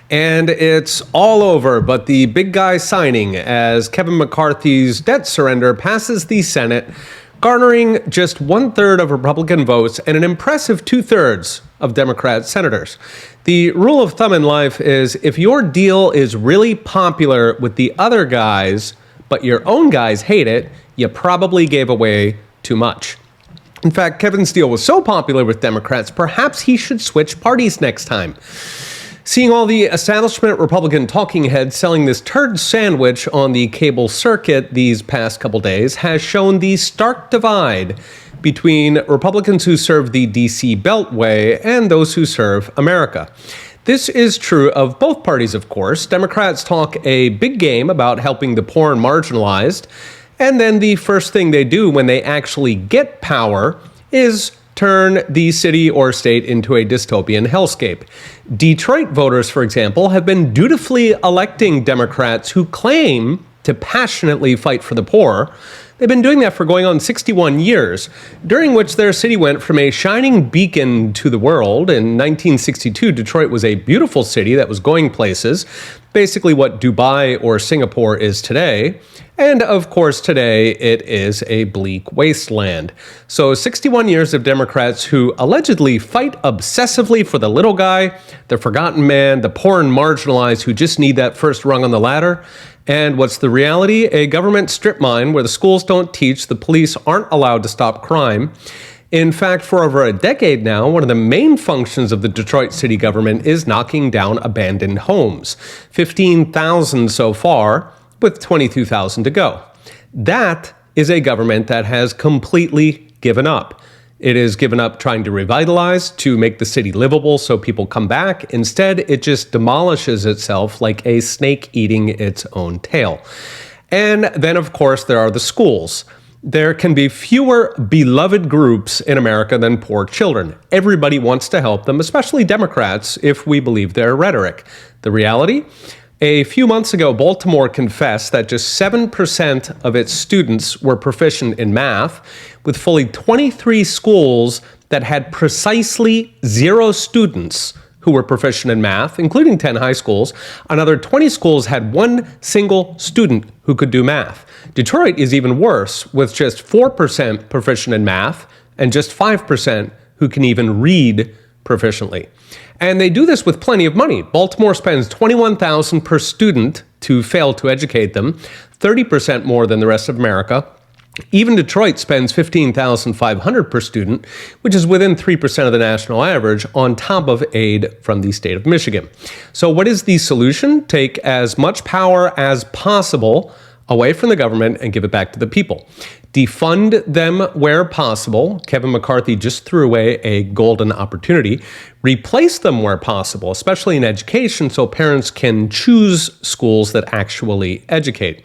And it's all over, but the big guy signing as Kevin McCarthy's debt surrender passes the Senate, garnering just 1/3 of Republican votes and an impressive 2/3 of Democrat senators. The rule of thumb in life is if your deal is really popular with the other guys, but your own guys hate it, you probably gave away too much. In fact, Kevin's deal was so popular with Democrats, perhaps he should switch parties next time. Seeing all the establishment Republican talking heads selling this turd sandwich on the cable circuit these past couple days has shown the stark divide between Republicans who serve the D.C. Beltway and those who serve America. This is true of both parties, of course. Democrats talk a big game about helping the poor and marginalized, and then the first thing they do when they actually get power is turn the city or state into a dystopian hellscape. Detroit voters, for example, have been dutifully electing Democrats who claim to passionately fight for the poor. They've been doing that for going on 61 years, during which their city went from a shining beacon to the world. In 1962, Detroit was a beautiful city that was going places, basically what Dubai or Singapore is today. And of course, today it is a bleak wasteland. So 61 years of Democrats who allegedly fight obsessively for the little guy, the forgotten man, the poor and marginalized who just need that first rung on the ladder. And what's the reality? A government strip mine where the schools don't teach, the police aren't allowed to stop crime. In fact, for over a decade now, one of the main functions of the Detroit city government is knocking down abandoned homes. 15,000 so far, with 22,000 to go. That is a government that has completely given up. It has given up trying to revitalize, to make the city livable so people come back. Instead, it just demolishes itself like a snake eating its own tail. And then, of course, there are the schools. There can be fewer beloved groups in America than poor children. Everybody wants to help them, especially Democrats, if we believe their rhetoric. The reality? A few months ago, Baltimore confessed that just 7% of its students were proficient in math, with fully 23 schools that had precisely 0 students who were proficient in math, including 10 high schools. Another 20 schools had 1 single student who could do math. Detroit is even worse, with just 4% proficient in math and just 5% who can even read proficiently. And they do this with plenty of money. Baltimore spends $21,000 per student to fail to educate them, 30% more than the rest of America. Even Detroit spends $15,500 per student, which is within 3% of the national average, on top of aid from the state of Michigan. So what is the solution? Take as much power as possible away from the government and give it back to the people. Defund them where possible. Kevin McCarthy just threw away a golden opportunity. Replace them where possible, especially in education, so parents can choose schools that actually educate.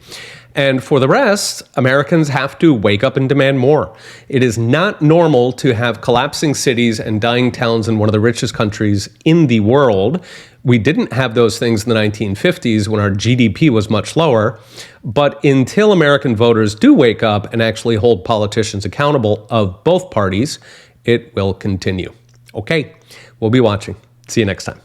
And for the rest, Americans have to wake up and demand more. It is not normal to have collapsing cities and dying towns in one of the richest countries in the world. We didn't have those things in the 1950s when our GDP was much lower. But until American voters do wake up and actually hold politicians accountable of both parties, it will continue. Okay, we'll be watching. See you next time.